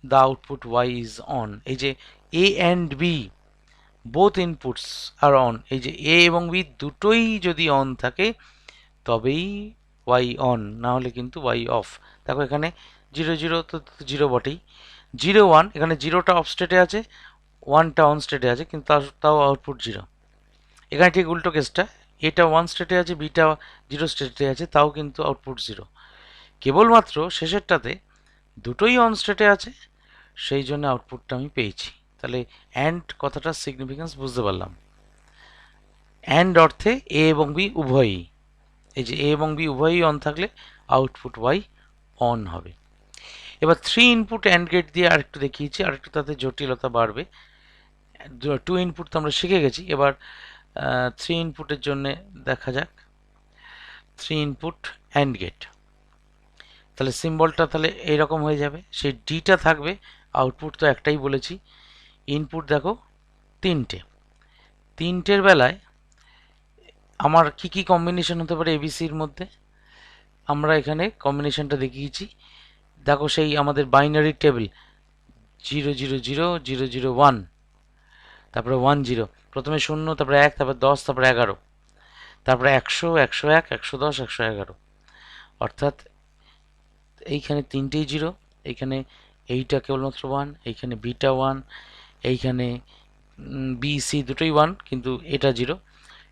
the output Y is on। এই যে A and B both inputs are on, এই যে A এবং B দুটোই যদি অন থাকে তবেই Y অন, না হলে কিন্তু Y অফ। দেখো এখানে 00 তো 0 বটেই, 01, এখানে 0টা অফ স্টেটে আছে, 1টা অন স্টেটে আছে, কিন্তু তাও আউটপুট 0। এখানে ঠিক উল্টো কেসটা, এটা 1 স্টেটে আছে, বিটা 0 স্টেটে আছে, তাও কিন্তু আউটপুট 0। কেবলমাত্র শেষেরটাতে দুটোই অন স্টেটে আছে, সেই জন্য আউটপুটটা আমি পেয়েছি। তাহলে অ্যান্ড কথাটার সিগনিফিকেন্স বুঝতে পারলাম। অ্যান্ড অর্থে এ এবং বি উভয়ই, এই যে এ এবং বি উভয়ই অন থাকলে আউটপুট ওয়াই অন হবে। এবার 3 ইনপুট অ্যান্ড গেট দিয়ে আরেকটু দেখিয়েছি, আরেকটু তাতে জটিলতা বাড়বে। 2 ইনপুট তো আমরা শিখে গেছি, এবার 3 ইনপুটের জন্য দেখা যাক। 3 ইনপুট অ্যান্ড গেট, তাহলে সিম্বলটা তাহলে এইরকম হয়ে যাবে, সেই ডিটা থাকবে, আউটপুট তো একটাই বলেছি। ইনপুট দেখো তিনটের বেলায় আমার কি কি কম্বিনেশন হতে পারে এবিসির মধ্যে, আমরা এখানে কম্বিনেশনটা দেখিয়েছি। দেখো সেই আমাদের বাইনারি টেবিল 0 0 0 0 0 1, তারপরে 1 0, প্রথমে 0, তারপরে 1, তারপরে 10, তারপরে 11, তারপরে 100 101 110 111, অর্থাৎ এইখানে তিনটেই জিরো, এইখানে এইটা কেবলমাত্র 1, এইখানে বিটা 1, এইখানে বি সি দুটোই 1, কিন্তু এটা জিরো।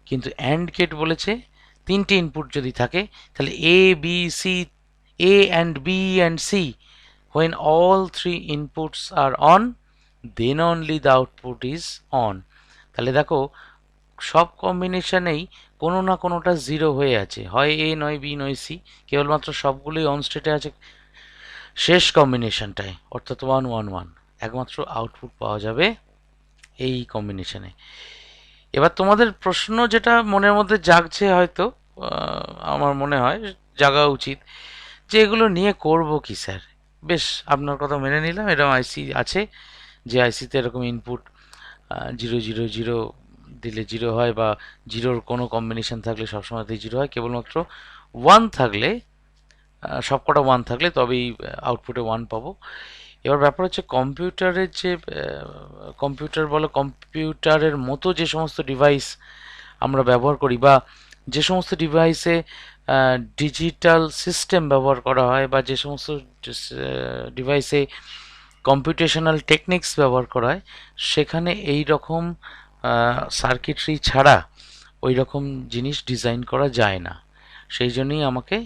কিন্তু অ্যান্ড গেট বলেছে তিনটে ইনপুট যদি থাকে তাহলে A B C, A and B and C, when all three inputs are on then only the output is on। তাহলে দেখো সব কম্বিনেশনেই কোনো না কোনোটা জিরো হয়ে আছে, হয় এ নয় বি নয় সি, কেবলমাত্র সবগুলোই অন স্টেটে আছে শেষ কম্বিনেশনটায়, অর্থাৎ 1 1 1, একমাত্র আউটপুট পাওয়া যাবে এই কম্বিনেশনে। এবার তোমাদের প্রশ্ন যেটা মনের মধ্যে জাগছে হয়তো, আমার মনে হয় জাগা উচিত, যে এগুলো নিয়ে করব কি স্যার। বেশ, আপনার কথা মেনে নিলাম, এরকম আইসি আছে যে আইসিতে এরকম ইনপুট 0 0 0 দিলে জিরো হয়, বা জিরোর কোনো কম্বিনেশন থাকলে সবসময়তেই জিরো হয়, কেবলমাত্র ওয়ান থাকলে, সবকটা ওয়ান থাকলে তবেই আউটপুটে ওয়ান পাবো। এবার ব্যাপার হচ্ছে কম্পিউটারের যে কম্পিউটার বলো, কম্পিউটারের মতো যে সমস্ত ডিভাইস আমরা ব্যবহার করি, বা যে সমস্ত ডিভাইসে ডিজিটাল সিস্টেম ব্যবহার করা হয়, বা যে সমস্ত ডিভাইসে কম্পিউটেশনাল টেকনিক্স ব্যবহার করা হয়, সেখানে এই রকম সার্কিটরি ছাড়া ওই রকম জিনিস ডিজাইন করা যায় না। সেই জন্যই আমাকে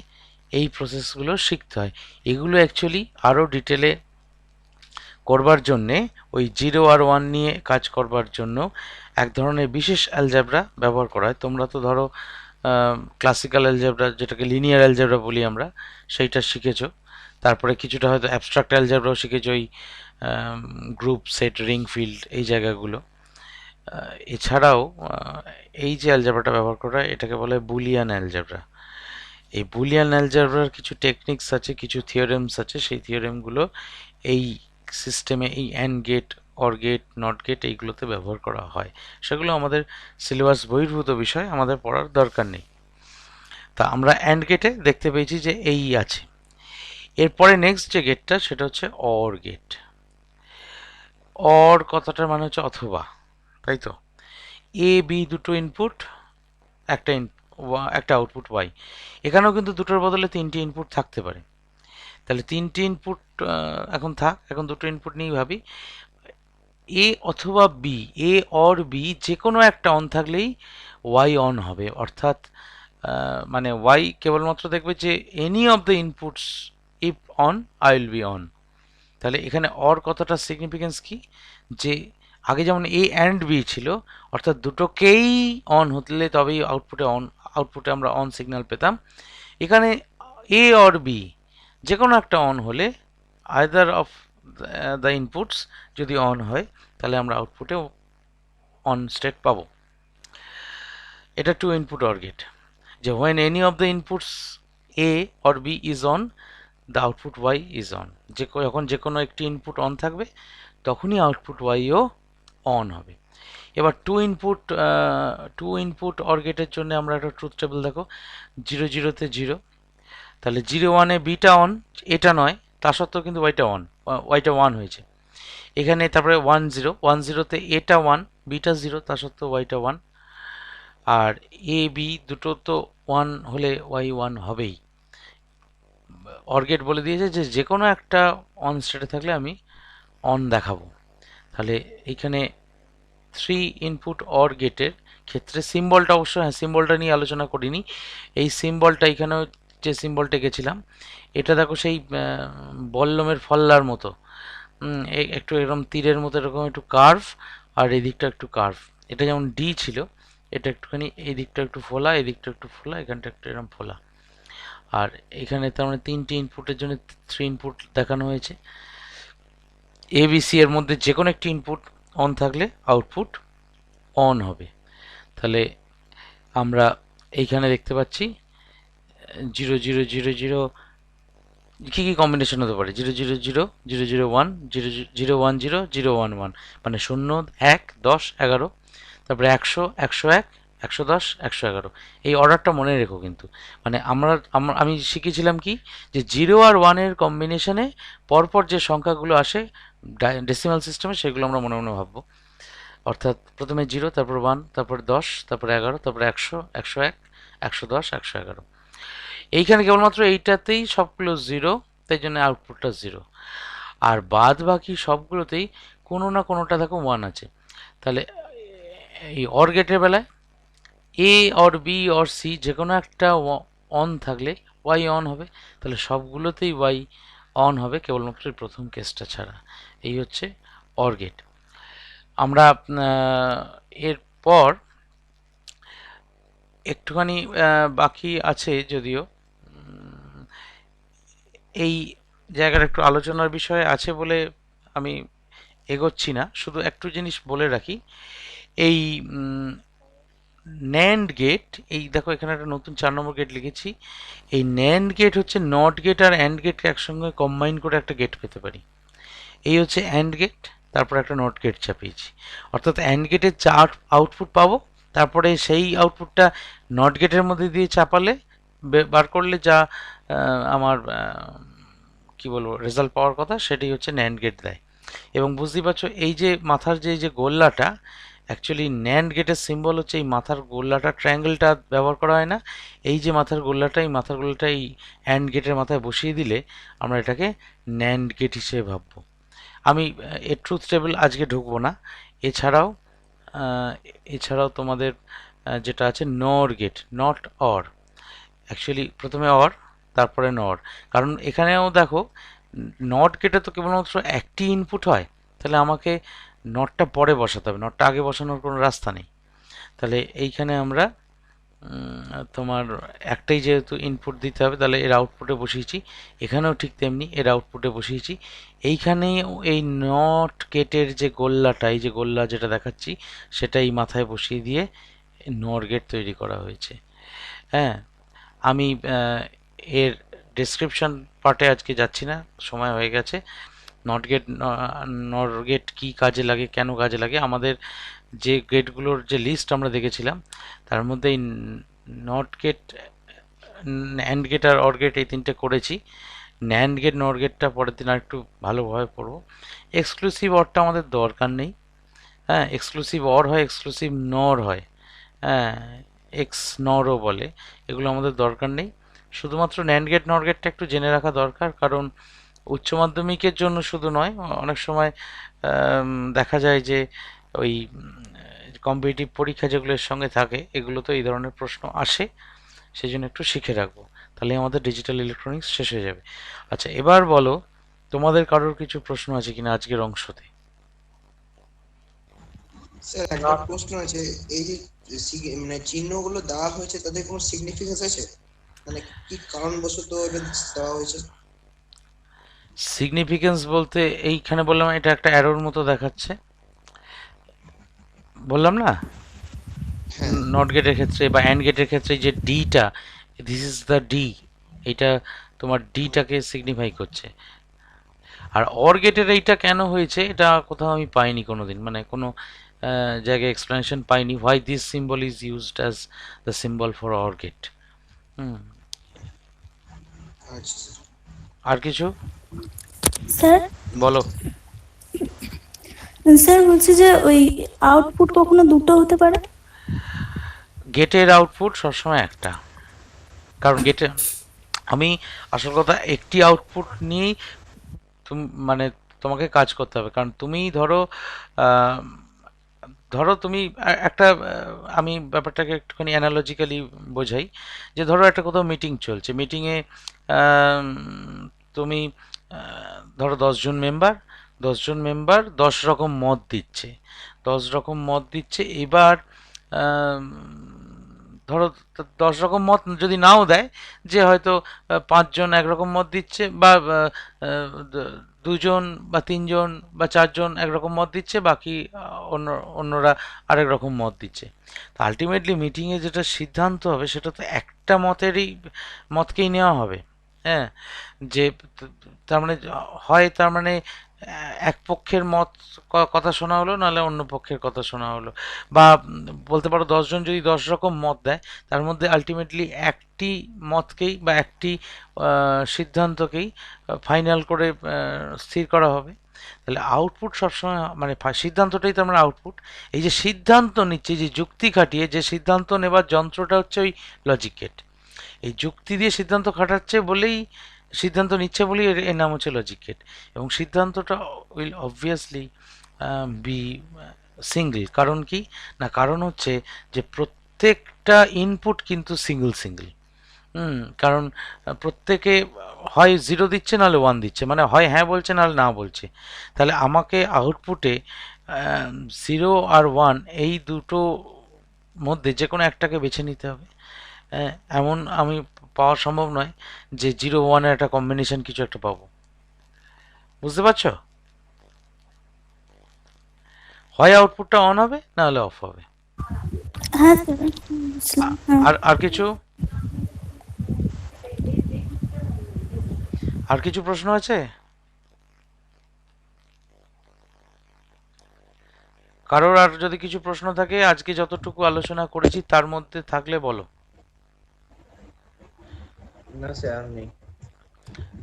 এই প্রসেসগুলো শিখতে হয়। এগুলো অ্যাকচুয়ালি আরও ডিটেলে করবার জন্যে, ওই 0 আর 1 নিয়ে কাজ করবার জন্য এক ধরনের বিশেষ অ্যালজেব্রা ব্যবহার করা হয়। তোমরা তো ধরো ক্লাসিক্যাল অ্যালজেব্রা, যেটাকে লিনিয়ার অ্যালজেব্রা বলি আমরা, সেইটা শিখেছো। তারপরে কিছুটা হয়তো অ্যাবস্ট্রাক্ট অ্যালজেব্রাও শিখেছো, ওই গ্রুপ সেট রিং ফিল্ড এই জায়গাগুলো। এছাড়াও এই যে অ্যালজেব্রাটা ব্যবহার করা হয় এটাকে বলে বুলিয়ান অ্যালজেব্রা। এই বুলিয়ান অ্যালজেব্রার কিছু টেকনিক্স আছে, কিছু থিওরেমস আছে, সেই থিওরেমগুলো এই সিস্টেমে, এই and gate, or gate, not gate, এইগুলোতে ব্যবহার করা হয়। সেগুলো আমাদের সিলেবাস বহির্ভূত বিষয়, আমাদের পড়ার দরকার নেই। তা আমরা অ্যান্ড গেটে দেখতে পেয়েছি যে এই আছে। এরপরে নেক্সট যে গেটটা সেটা হচ্ছে অর গেট। অর কথাটার মানে হচ্ছে অথবা, তাই তো। এ বি দুটো ইনপুট, একটা একটা আউটপুট ওয়াই। এখানেও কিন্তু দুটোর বদলে তিনটি ইনপুট থাকতে পারে। তাহলে তিনটি ইনপুট এখন থাক, এখন দুটো ইনপুট নিয়েই ভাবি। এ অথবা বি, এ অর বি যে কোনো একটা অন থাকলেই ওয়াই অন হবে, অর্থাৎ মানে ওয়াই কেবলমাত্র দেখবে যে any of the inputs if and I will be on. তাহলে এখানে অর কথাটার সিগনিফিকেন্স কি, যে আগে যেমন এ অ্যান্ড বি ছিল, অর্থাৎ দুটোকেই অন হতলে তবেই আউটপুটে আমরা অন সিগন্যাল পেতাম। এখানে এ অর বি যে কোনো একটা অন হলে, আইদার অফ দ্য ইনপুটস যদি অন হয়, তাহলে আমরা আউটপুটে অন স্টেট পাবো। এটা টু ইনপুট অর গেট, যে when any of the inputs a or b is on the output y is on। যখন যে কোনো একটি ইনপুট অন থাকবে তখনই আউটপুট ওয়াইও অন হবে। এবার টু ইনপুট অর গেটের জন্য আমরা একটা ট্রুথ টেবিল দেখো, 0 0-তে 0, তাহলে 0 1-এ বিটা অন, এটা নয়, তা সত্ত্বেও কিন্তু ওয়াইটা 1 হয়েছে। এখানে তারপরে 1 0, 1 0-তে এটা 1 বিটা 0, তা সত্ত্বেও ওয়াইটা 1। আর এ বি দুটো তো 1 হলে ওয়াই 1 হবেই। অর গেট বলে দিয়েছে যে যে কোনো একটা অন স্টেটে থাকলে আমি অন দেখাবো। তাহলে এইখানে থ্রি ইনপুট অর গেটের ক্ষেত্রে সিম্বলটা অবশ্য, হ্যাঁ সিম্বলটা নিয়ে আলোচনা করিনি। এই সিম্বলটা এখানেও যে সিম্বলটা এঁকেছিলাম, এটা দেখো সেই বল্লমের ফল্লার মতো, একটু এরকম তীরের মতো এরকম একটু কার্ভ, আর এই দিকটা একটু কার্ভ। এটা যেমন ডি ছিল, এটা একটুখানি এই দিকটা একটু ফোলা, এই দিকটা একটু ফোলা, এখানটা একটু এরকম ফোলা। আর এখানে তার মানে তিনটি ইনপুটের জন্য থ্রি ইনপুট দেখানো হয়েছে। এবিসি এর মধ্যে যে কোনো একটি ইনপুট অন থাকলে আউটপুট অন হবে। তাহলে আমরা এইখানে দেখতে পাচ্ছি 0 0 0 0 কী কী কম্বিনেশন হতে পারে? 0 0 0 0 0 1 0 0 1 0 0 1 1, মানে 0 1 10 11, তারপরে 100 101 110 111। এই অর্ডারটা মনে রেখো কিন্তু। মানে আমি শিখেছিলাম কি, যে 0 আর 1-এর কম্বিনেশনে পরপর যে সংখ্যাগুলো আসে ডেসিমাল সিস্টেমে, সেগুলো আমরা মনে মনে ভাববো। অর্থাৎ প্রথমে 0, তারপর 1, তারপর 10, তারপর 11, তারপর 100 101 110 111। এইখানে কেবলমাত্র এইটাতেই সবগুলো 0, তাই জন্য আউটপুটটা 0। আর বাদ বাকি সবগুলোতেই কোনো না কোনোটা দেখো 1 আছে। তাহলে এই অর গেটের বেলায় a or be or C যে কোনো একটা অন থাকলে ওয়াই অন হবে। তাহলে সবগুলোতেই ওয়াই অন হবে, কেবলমাত্র প্রথম কেসটা ছাড়া। এই হচ্ছে অর গেট। আমরা এরপর একটুখানি বাকি আছে যদিও, এই জায়গার একটু আলোচনার বিষয় আছে বলে আমি এগোচ্ছি না। শুধু একটু জিনিস বলে রাখি, এই ন্যান্ড গেট, এই দেখো এখানে একটা নতুন 4 নম্বর গেট লিখেছি। এই ন্যান্ড গেট হচ্ছে নট গেট আর অ্যান্ড গেটকে একসঙ্গে কম্বাইন করে একটা গেট পেতে পারি। এই হচ্ছে অ্যান্ড গেট, তারপর একটা নট গেট চাপিয়েছি। অর্থাৎ অ্যান্ড গেটের যা আউটপুট পাবো, তারপরে সেই আউটপুটটা নট গেটের মধ্যে দিয়ে চাপালে বার করলে যা আমার কি বলবো রেজাল্ট পাওয়ার কথা, সেটাই হচ্ছে ন্যান্ড গেট দেয়। এবং বুঝতেই পারছো এই যে মাথার যে গোল্লাটা, অ্যাকচুয়ালি ন্যান্ড গেটের সিম্বল হচ্ছে এই মাথার গোল্লাটা, ট্রায়াঙ্গেলটা ব্যবহার করা হয় না। এই যে মাথার গোল্লাটা, এই মাথার গোল্লাটা এই অ্যান্ড গেটের মাথায় বসিয়ে দিলে আমরা এটাকে ন্যান্ড গেট হিসেবে ভাববো। আমি এর ট্রুথ টেবিল আজকে ঢুকবো না। এছাড়াও এছাড়াও তোমাদের যেটা আছে নর গেট, নট অর। অ্যাকচুয়ালি প্রথমে অর, তারপরে নর। কারণ এখানেও দেখো নট গেটে তো কেবলমাত্র একটি ইনপুট হয়, তাহলে আমাকে নটটা পরে বসাতে হবে, নটটা আগে বসানোর কোনো রাস্তা নেই। তাহলে এইখানে আমরা তোমার একটাই যেহেতু ইনপুট দিতে হবে, তাহলে এর আউটপুটে বসিয়েছি। এখানেও ঠিক তেমনি এর আউটপুটে বসিয়েছি। এইখানেও এই নট গেটের যে গোল্লাটা, এই যে গোল্লা যেটা দেখাচ্ছি, সেটাই মাথায় বসিয়ে দিয়ে নর গেট তৈরি করা হয়েছে। হ্যাঁ, আমি এর ডেসক্রিপশন পার্টে আজকে যাচ্ছি না, সময় হয়ে গেছে। নট গেট, নর গেট কী কাজে লাগে, কেন কাজে লাগে, আমাদের যে গেটগুলোর যে লিস্ট আমরা দেখেছিলাম, তার মধ্যে এই নট গেট, অ্যান্ড গেট আর অর গেট এই তিনটে করেছি। ন্যান্ড গেট নর গেটটা পরের দিন আর একটু ভালোভাবে পড়বো। এক্সক্লুসিভ অরটা আমাদের দরকার নেই। হ্যাঁ, এক্সক্লুসিভ অর হয়, এক্সক্লুসিভ নর হয়, হ্যাঁ, এক্স নরও বলে। এগুলো আমাদের দরকার নেই। শুধুমাত্র ন্যান্ড গেট নর গেটটা একটু জেনে রাখা দরকার, কারণ উচ্চ মাধ্যমিকের জন্য শুধু নয়, অনেক সময় দেখা যায় যে ওই কম্পিটিটিভ পরীক্ষা যেগুলোর সঙ্গে থাকে, এগুলো তো এই ধরনের প্রশ্ন আসে, সেই জন্য একটু শিখে রাখবো। তাহলে আমাদের ডিজিটাল ইলেকট্রনিক্স শেষ হয়ে যাবে। আচ্ছা, এবার বলো তোমাদের কারোর কিছু প্রশ্ন আছে কিনা আজকের অংশতে? স্যার একটা প্রশ্ন আছে, এই যে মানে চিহ্নগুলো দেওয়া হয়েছে তাদের কোনো সিগনিফিকেন্স আছে, মানে কি কারণবশত এটা দেওয়া হয়েছে? সিগনিফিকেন্স বলতে এইখানে বললাম এটা একটা অ্যারোর মতো দেখাচ্ছে, বললাম না হ্যাঁ। নট গেটের ক্ষেত্রে বা অ্যান্ড গেটের ক্ষেত্রে যে ডিটা, দিস ইজ দ্য ডি, এটা তোমার ডিটাকে সিগনিফাই করছে। আর অর গেটের এইটা কেন হয়েছে এটা কোথাও আমি পাইনি কোনোদিন, মানে কোনো জায়গায় এক্সপ্লেনেশন পাইনি, why this symbol is used as the symbol for or gate. হুম, আচ্ছা স্যার। আর কিছু স্যার বলো। স্যার বলছি যে ওই আউটপুট কখনো দুটো হতে পারে? গেটের আউটপুট সবসময় একটা, কারণ গেটে আমি আসল কথা একটি আউটপুট নিয়েই মানে তোমাকে কাজ করতে হবে। কারণ তুমি ধরো আহ, ধরো তুমি একটা আমি ব্যাপারটাকে একটুখানি অ্যানালজিক্যালি বোঝাই, যে ধরো একটা কোথাও মিটিং চলছে, মিটিংয়ে তুমি ধরো 10 জন মেম্বার, 10 জন মেম্বার 10 রকম মত দিচ্ছে, 10 রকম মত দিচ্ছে। এবার আম, ধরো 10 রকম মত যদি নাও দেয়, যে হয়তো 5 জন একরকম মত দিচ্ছে, বা দুজন বা তিনজন বা চারজন একরকম মত দিচ্ছে, বাকি অন্যরা আরেক রকম মত দিচ্ছে। তো আলটিমেটলি মিটিংয়ে যেটা সিদ্ধান্ত হবে সেটা তো একটা মতেরই মতকেই নেওয়া হবে। হ্যাঁ, যে তার মানে হয় তার মানে এক পক্ষের মত কথা শোনা হলো, নাহলে অন্য পক্ষের কথা শোনা হলো, বা বলতে পারো 10 জন যদি 10 রকম মত দেয়, তার মধ্যে আলটিমেটলি একটি মতকেই বা একটি সিদ্ধান্তকেই ফাইনাল করে স্থির করা হবে। তাহলে আউটপুট সবসময় মানে সিদ্ধান্তটাই তো আমরা আউটপুট। এই যে সিদ্ধান্ত নিচ্ছে, যে যুক্তি খাটিয়ে যে সিদ্ধান্ত নেবার যন্ত্রটা হচ্ছে ওই লজিক গেট। এই যুক্তি দিয়ে সিদ্ধান্ত খাটাচ্ছে বলেই, সিদ্ধান্ত নিচ্ছে বলেই এর নাম হচ্ছে লজিক গেট। এবং সিদ্ধান্তটা উইল অবভিয়াসলি বি সিঙ্গল। কারণ কি না, কারণ হচ্ছে যে প্রত্যেকটা ইনপুট কিন্তু সিঙ্গল সিঙ্গল। কারণ প্রত্যেকে হয় 0 দিচ্ছে, নাহলে 1 দিচ্ছে, মানে হয় হ্যাঁ বলছে, নাহলে না বলছে। তাহলে আমাকে আউটপুটে 0 আর 1 এই দুটো মধ্যে যে কোনো একটাকে বেছে নিতে হবে। এমন আমি পাওয়া সম্ভব নয় যে 0 1-এর একটা কম্বিনেশন কিছু একটা পাবো। বুঝতে পারছো? হয় আউটপুটটা অন হবে, না হলে অফ হবে। হ্যাঁ স্যার, বুঝলাম। হ্যাঁ। আর আর কিছু আর কিছু প্রশ্ন আছে কারোর? আর যদি কিছু প্রশ্ন থাকে আজকে যতটুকু আলোচনা করেছি তার মধ্যে থাকলে বলো। না স্যার, আর নেই।